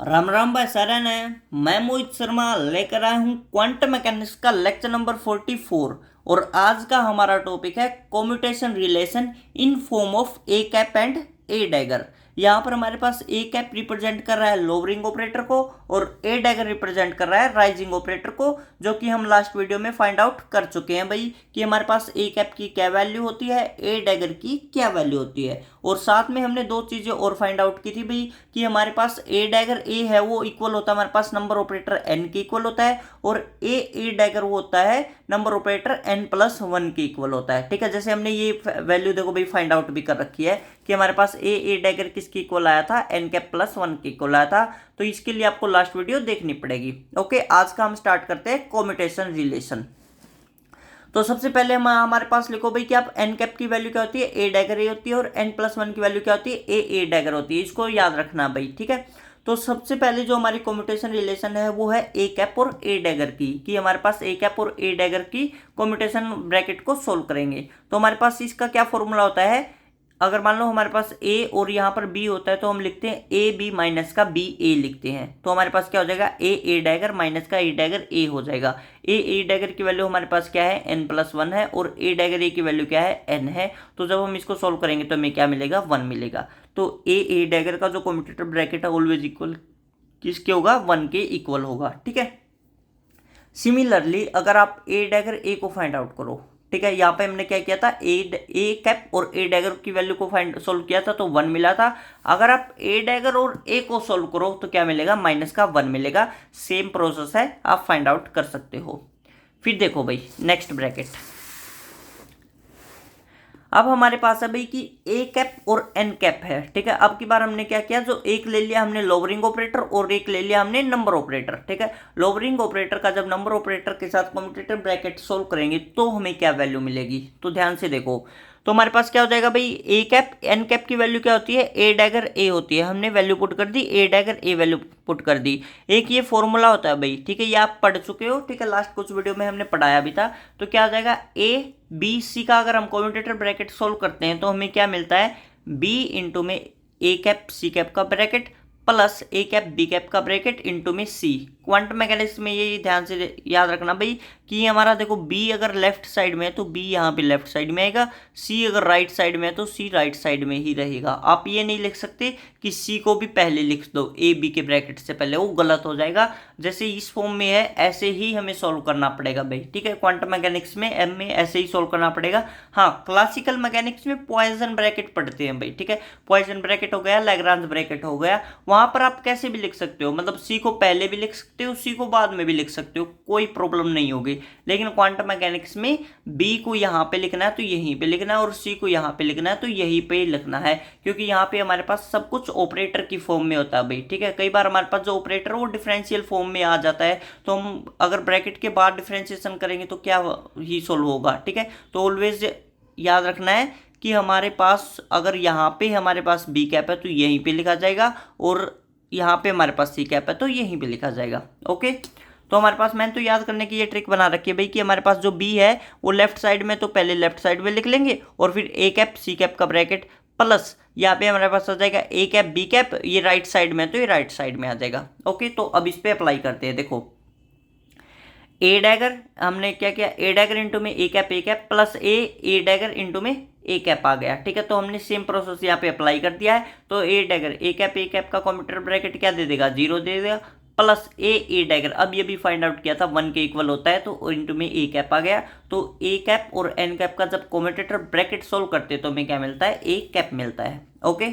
राम राम भाई सारन है। मैं मोहित शर्मा लेकर आया हूँ क्वांटम मैकेनिक्स का लेक्चर नंबर 44। और आज का हमारा टॉपिक है commutation relation in form of A cap and A dagger. यहाँ पर हमारे पास ए कैप रिप्रेजेंट कर रहा है लोअरिंग ऑपरेटर को और ए डैगर रिप्रेजेंट कर रहा है राइजिंग ऑपरेटर को, जो कि हम लास्ट वीडियो में फाइंड आउट कर चुके हैं भाई कि हमारे पास ए कैप की क्या वैल्यू होती है, ए डैगर की क्या वैल्यू होती है। और साथ में हमने दो चीजें और फाइंड आउट की थी भाई कि हमारे पास ए डैगर ए है वो इक्वल होता है हमारे पास नंबर ऑपरेटर एन के इक्वल होता है, और ए डैगर वो होता है number operator N plus one के इक्वल होता है। ठीक है, जैसे हमने ये वैल्यू देखो भाई फाइंड आउट भी कर रखी है कि हमारे पास ए डैगर किसके इक्वल आया था, एन कैप प्लस वन के इक्वल आया था। तो इसके लिए आपको लास्ट वीडियो देखनी पड़ेगी। ओके, आज का हम स्टार्ट करते हैं कम्यूटेशन रिलेशन। तो सबसे पहले हम हमारे पास लिखो भाई कि आप एन कैप की वैल्यू क्या होती है, ए डैगर ए होती है, और एन प्लस वन की वैल्यू क्या होती है, ए डैगर होती है। इसको याद रखना भाई, ठीक है। तो सबसे पहले जो हमारी कम्यूटेशन रिलेशन है वो है ए कैप और ए डैगर की, कि हमारे पास ए कैप और ए डैगर की कम्यूटेशन ब्रैकेट को सोल्व करेंगे। तो हमारे पास इसका क्या फॉर्मूला होता है, अगर मान लो हमारे पास ए और यहाँ पर बी होता है तो हम लिखते हैं ए बी माइनस का बी ए लिखते हैं। तो हमारे पास क्या हो जाएगा, ए डैगर माइनस का ए डैगर ए हो जाएगा। ए डैगर की वैल्यू हमारे पास क्या है, एन प्लस वन है, और ए डैगर ए की वैल्यू क्या है, एन है। तो जब हम इसको सोल्व करेंगे तो हमें क्या मिलेगा, वन मिलेगा। तो ए डैगर का जो कम्यूटेटर ब्रैकेट है ऑलवेज इक्वल किसके होगा, वन के इक्वल होगा। ठीक है। सिमिलरली अगर आप ए डैगर ए को फाइंड आउट करो, ठीक है, यहाँ पे हमने क्या किया था, ए कैप और ए डैगर की वैल्यू को फाइंड सोल्व किया था तो वन मिला था। अगर आप ए डैगर और ए को सोल्व करो तो क्या मिलेगा, माइनस का वन मिलेगा। सेम प्रोसेस है, आप फाइंड आउट कर सकते हो। फिर देखो भाई नेक्स्ट ब्रैकेट, अब हमारे पास है भाई कि ए कैप और एन कैप है। ठीक है, अब की बार हमने क्या किया, जो एक ले लिया हमने लोअरिंग ऑपरेटर और एक ले लिया हमने नंबर ऑपरेटर। ठीक है, लोअरिंग ऑपरेटर का जब नंबर ऑपरेटर के साथ कम्यूटेटर ब्रैकेट सोल्व करेंगे तो हमें क्या वैल्यू मिलेगी, तो ध्यान से देखो। तो हमारे पास क्या हो जाएगा भाई, ए कैप एन कैप की वैल्यू क्या होती है, ए डैगर ए होती है। हमने वैल्यू पुट कर दी, ए डैगर ए वैल्यू पुट कर दी। एक ये फॉर्मूला होता है भाई, ठीक है, ये आप पढ़ चुके हो। ठीक है, लास्ट कुछ वीडियो में हमने पढ़ाया भी था। तो क्या हो जाएगा, ए बी सी का अगर हम कम्यूटेटर ब्रैकेट सोल्व करते हैं तो हमें क्या मिलता है, बी इंटू में ए कैप सी कैप का bracket plus A cap B cap का ब्रैकेट इंटू में सी। क्वांटम मैकेनिक्स में ये ध्यान से याद रखना भाई कि ये हमारा देखो बी अगर लेफ्ट साइड में है तो बी यहाँ पे लेफ्ट साइड में आएगा, सी अगर राइट साइड में है तो सी राइट साइड में ही रहेगा। आप ये नहीं लिख सकते कि सी को भी पहले लिख दो ए बी के ब्रैकेट से पहले, वो गलत हो जाएगा। जैसे इस फॉर्म में है ऐसे ही हमें सोल्व करना पड़ेगा भाई। ठीक है, क्वांटम मैकेनिक्स में एम में ऐसे ही सोल्व करना पड़ेगा। हाँ, क्लासिकल मैकेनिक्स में पॉइजन ब्रैकेट पढ़ते हैं भाई। ठीक है, पॉइजन ब्रैकेट हो गया, लैग्रांज ब्रैकेट हो गया, वहां पर आप कैसे भी लिख सकते हो, मतलब सी को पहले भी लिख सकते हो, सी को बाद में भी लिख सकते हो, कोई प्रॉब्लम नहीं होगी। लेकिन क्वांटम मैकेनिक्स में बी को यहाँ पे लिखना है तो यहीं पे लिखना है, और सी को यहाँ पे लिखना है तो यहीं पे लिखना है, क्योंकि यहाँ पे हमारे पास सब कुछ ऑपरेटर की फॉर्म में होता है भाई। ठीक है, कई बार हमारे पास जो ऑपरेटर वो डिफरेंशियल फॉर्म में आ जाता है, तो हम अगर ब्रैकेट के बाद डिफरेंशिएशन करेंगे तो क्या ही सोल्व होगा। ठीक है, तो ऑलवेज याद रखना है कि हमारे पास अगर यहाँ पे हमारे पास बी कैप है तो यहीं पे लिखा जाएगा, और यहाँ पे हमारे पास सी कैप है तो यहीं पे लिखा जाएगा। ओके, तो हमारे पास मैंने तो याद करने की ये ट्रिक बना रखी है भाई कि हमारे पास जो बी है वो लेफ्ट साइड में, तो पहले लेफ्ट साइड में लिख लेंगे, और फिर ए कैप सी कैप का ब्रैकेट प्लस यहाँ पे हमारे पास आ जाएगा ए कैप बी कैप, ये राइट साइड में तो ये राइट साइड में आ जाएगा। ओके, तो अब इस पे अप्लाई करते हैं। देखो ए डैगर हमने क्या किया, ए डैगर इंटू में A cap plus A dagger into में ए कैप आ गया। ठीक है, तो हमने सेम प्रोसेस यहाँ पे अप्लाई कर दिया है। तो ए डैगर ए कैप का कम्यूटेटर ब्रैकेट क्या दे देगा, जीरो दे देगा, प्लस ए डैगर, अब ये भी फाइंड आउट किया था वन के इक्वल होता है तो इंटू में ए कैप आ गया। तो ए कैप और एन कैप का जब कम्यूटेटर ब्रैकेट सोल्व करते हैं तो हमें क्या मिलता है, ए कैप मिलता है। ओके,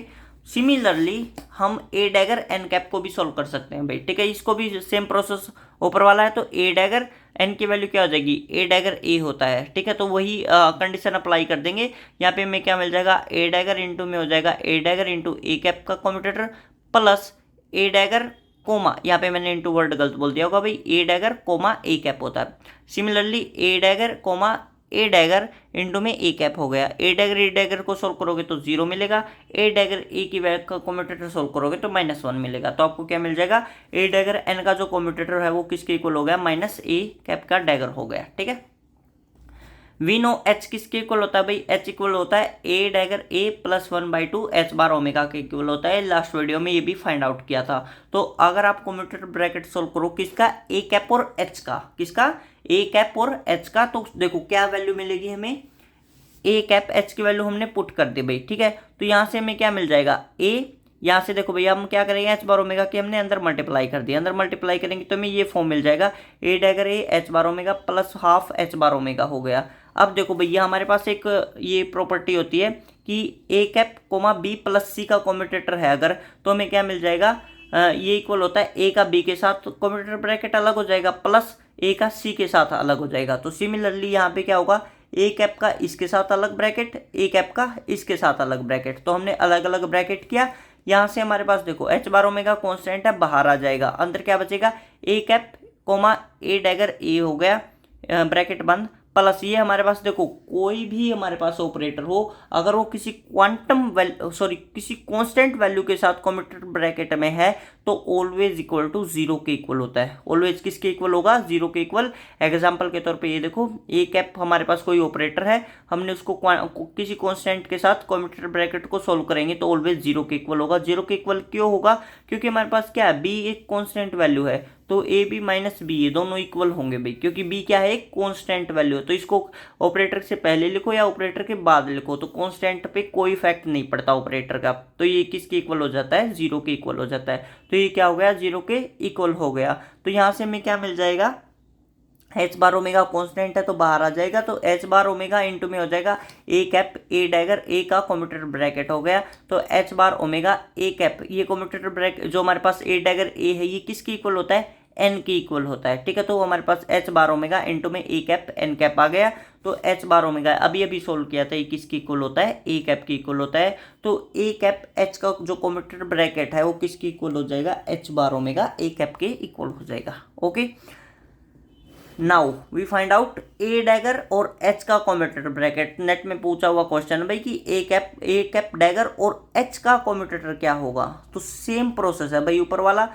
सिमिलरली हम ए डैगर एन कैप को भी सोल्व कर सकते हैं भाई। ठीक है, इसको भी सेम प्रोसेस ऊपर वाला है। तो ए डैगर एन की वैल्यू क्या हो जाएगी, ए डैगर ए होता है। ठीक है, तो वही कंडीशन अप्लाई कर देंगे। यहाँ पे हमें क्या मिल जाएगा, ए डैगर इंटू में हो जाएगा A dagger into A cap का कम्यूटेटर प्लस ए डैगर कोमा, यहाँ पे मैंने इंटू वर्ड गलत बोल दिया होगा भाई, ए डैगर कोमा ए कैप होता है। सिमिलरली ए डैगर कोमा ए डैगर इंटू में ए कैप हो गया। ए डैगर को सोल्व करोगे तो जीरो मिलेगा, ए डैगर ए की वैल्यू का कम्यूटेटर सोल्व करोगे तो माइनस वन मिलेगा। तो आपको क्या मिल जाएगा, ए डैगर एन का जो कम्यूटेटर है वो किसके इक्वल हो गया, माइनस ए कैप का डैगर हो गया। ठीक है, वी नो एच किसके इक्वल होता है भाई, एच इक्वल होता है ए डैगर ए प्लस 1/2 एच बार ओमेगा के इक्वल होता है। लास्ट वीडियो में ये भी फाइंड आउट किया था। तो अगर आप कम्यूटेटर ब्रैकेट सोल्व करो किसका, ए कैप और एच का, किसका, ए कैप और एच का, तो देखो क्या वैल्यू मिलेगी हमें, ए कैप एच की वैल्यू हमने पुट कर दी भाई, ठीक है। तो यहाँ से हमें क्या मिल जाएगा, ए, यहाँ से देखो भैया हम क्या करेंगे, एच बार ओमेगा की हमने अंदर मल्टीप्लाई कर दिया, अंदर मल्टीप्लाई करेंगे तो हमें ये फॉर्म मिल जाएगा, A dagger A H bar omega plus half H bar omega हो गया। अब देखो भैया हमारे पास एक ये प्रॉपर्टी होती है कि A cap coma B plus सी का कम्यूटेटर है अगर, तो हमें क्या मिल जाएगा, ये इक्वल होता है ए का बी के साथ, तो कम्यूटेटर ब्रैकेट अलग हो जाएगा, प्लस ए का सी के साथ अलग हो जाएगा। तो सिमिलरली यहाँ पे क्या होगा, ए कैप का इसके साथ अलग ब्रैकेट, ए कैप का इसके साथ अलग ब्रैकेट, तो हमने अलग अलग ब्रैकेट किया। यहाँ से हमारे पास देखो एच बार ओमेगा कॉन्स्टेंट है, बाहर आ जाएगा, अंदर क्या बचेगा, A cap coma A dagger ए हो गया, ब्रैकेट बंद, प्लस ये हमारे पास देखो कोई भी हमारे पास ऑपरेटर हो अगर वो किसी किसी कांस्टेंट वैल्यू के साथ कम्यूटेटर ब्रैकेट में है तो ऑलवेज इक्वल टू जीरो के इक्वल होता है। ऑलवेज किसके इक्वल होगा, जीरो के इक्वल। एग्जांपल के तौर पे ये देखो ए कैप हमारे पास कोई ऑपरेटर है, हमने उसको किसी कांस्टेंट के साथ कम्यूटेटर ब्रैकेट को सोल्व करेंगे तो ऑलवेज जीरो के इक्वल होगा। जीरो के इक्वल क्यों होगा, क्योंकि हमारे पास क्या है, बी एक कांस्टेंट वैल्यू है, तो ए बी माइनस बी ये दोनों इक्वल होंगे भाई, क्योंकि बी क्या है, एक कांस्टेंट वैल्यू है। तो इसको ऑपरेटर से पहले लिखो या ऑपरेटर के बाद लिखो, तो कांस्टेंट पे कोई इफेक्ट नहीं पड़ता ऑपरेटर का, तो ये किसके इक्वल हो जाता है, जीरो के इक्वल हो जाता है। तो ये क्या हो गया, जीरो के इक्वल हो गया। तो यहाँ से हमें क्या मिल जाएगा, एच बार ओमेगा कॉन्स्टेंट है तो बाहर आ जाएगा, तो एच बार ओमेगा इंटू में हो जाएगा ए कैप ए डैगर ए का कम्यूटेटर ब्रैकेट हो गया, तो H bar omega A cap, ये कम्यूटेटर ब्रैकेट जो हमारे पास ए डैगर ए है ये किसकी इक्वल होता है, एन की इक्वल होता है, ठीक है। तो हमारे पास एच बार ओमेगा इंटू में ए कैप एन कैप आ गया, तो एच बार ओमेगा अभी अभी सोल्व किया था, ये किसकी इक्वल होता है, ए कैप की इक्वल होता है। तो ए कैप एच का जो कम्यूटेटर ब्रैकेट है वो किसकी इक्वल हो जाएगा, H bar omega A cap के इक्वल हो जाएगा। Okay, now we find out A dagger और एच का कम्यूटेटर ब्रैकेट। नेट में पूछा हुआ क्वेश्चन है भाई कि ए कैप डैगर और एच का कम्यूटेटर क्या होगा, तो सेम प्रोसेस है भाई, ऊपर वाला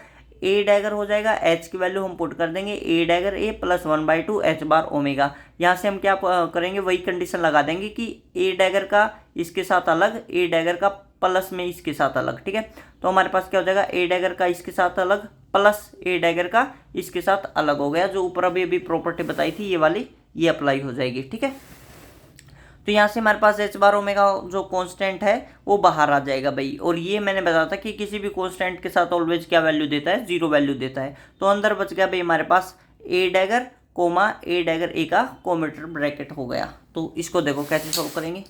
ए डैगर हो जाएगा, एच की वैल्यू हम पुट कर देंगे ए डैगर ए प्लस 1/2 एच बार ओमेगा। यहाँ से हम क्या करेंगे, वही कंडीशन लगा देंगे कि ए डैगर का इसके साथ अलग, ए डैगर का प्लस में इसके साथ अलग, ठीक है। तो हमारे पास क्या हो जाएगा, ए डैगर का इसके साथ अलग प्लस ए डैगर का इसके साथ अलग हो गया, जो ऊपर अभी प्रॉपर्टी बताई थी ये वाली, ये अप्लाई हो जाएगी, ठीक है। तो यहाँ से हमारे पास एच बार ओमेगा जो कांस्टेंट है वो बाहर आ जाएगा भाई, और ये मैंने बताया था कि किसी भी कांस्टेंट के साथ ऑलवेज क्या वैल्यू देता है, जीरो वैल्यू देता है। तो अंदर बच गया भाई हमारे पास ए डैगर कोमा ए डैगर ए का कम्यूटेटर ब्रैकेट हो गया। तो इसको देखो कैसे सॉल्व करेंगे।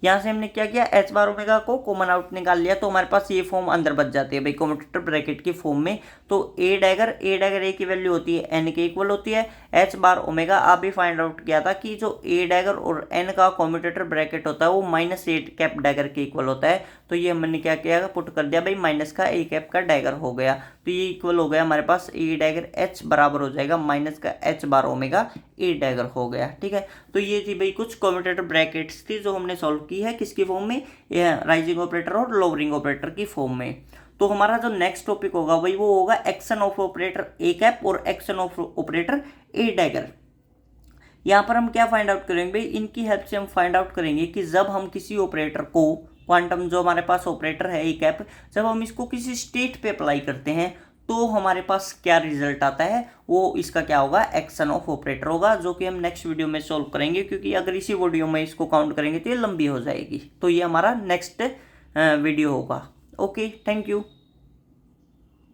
यहाँ से हमने क्या किया, एच बार ओमेगा को कॉमन आउट निकाल लिया, तो हमारे पास ये फॉर्म अंदर बच जाती है भाई कम्यूटेटर ब्रैकेट की फॉर्म में। तो ए डैगर ए की वैल्यू होती है एन के इक्वल होती है, एच बार ओमेगा आप भी फाइंड आउट किया था कि जो ए डैगर और एन का कम्यूटेटर ब्रैकेट होता है वो माइनस ए कैप डैगर के इक्वल होता है। तो ये हमने क्या किया, पुट कर दिया भाई, माइनस का ए कैप का डैगर हो गया, तो ये इक्वल हो गया हमारे पास ए डैगर एच बराबर हो जाएगा माइनस का एच बार ओमेगा ए डैगर हो गया, ठीक है। तो ये थी भाई कुछ कम्यूटेटर ब्रैकेट्स थी जो हमने सॉल्व की है, किसकी फॉर्म में, राइजिंग ऑपरेटर और लोअरिंग ऑपरेटर की फॉर्म में। तो हमारा जो नेक्स्ट टॉपिक होगा भाई वो होगा action of operator A cap और action of operator A dagger. यहाँ पर हम क्या फाइंड आउट करेंगे भाई, इनकी हेल्प से हम फाइंड आउट करेंगे कि जब हम किसी ऑपरेटर को, क्वांटम जो हमारे पास ऑपरेटर है ए कैप, जब हम इसको किसी स्टेट पे अप्लाई करते हैं तो हमारे पास क्या रिजल्ट आता है, वो इसका क्या होगा, एक्शन ऑफ ऑपरेटर होगा, जो कि हम नेक्स्ट वीडियो में सॉल्व करेंगे, क्योंकि अगर इसी वीडियो में इसको काउंट करेंगे तो ये लंबी हो जाएगी। तो ये हमारा नेक्स्ट वीडियो होगा। Okay, thank you.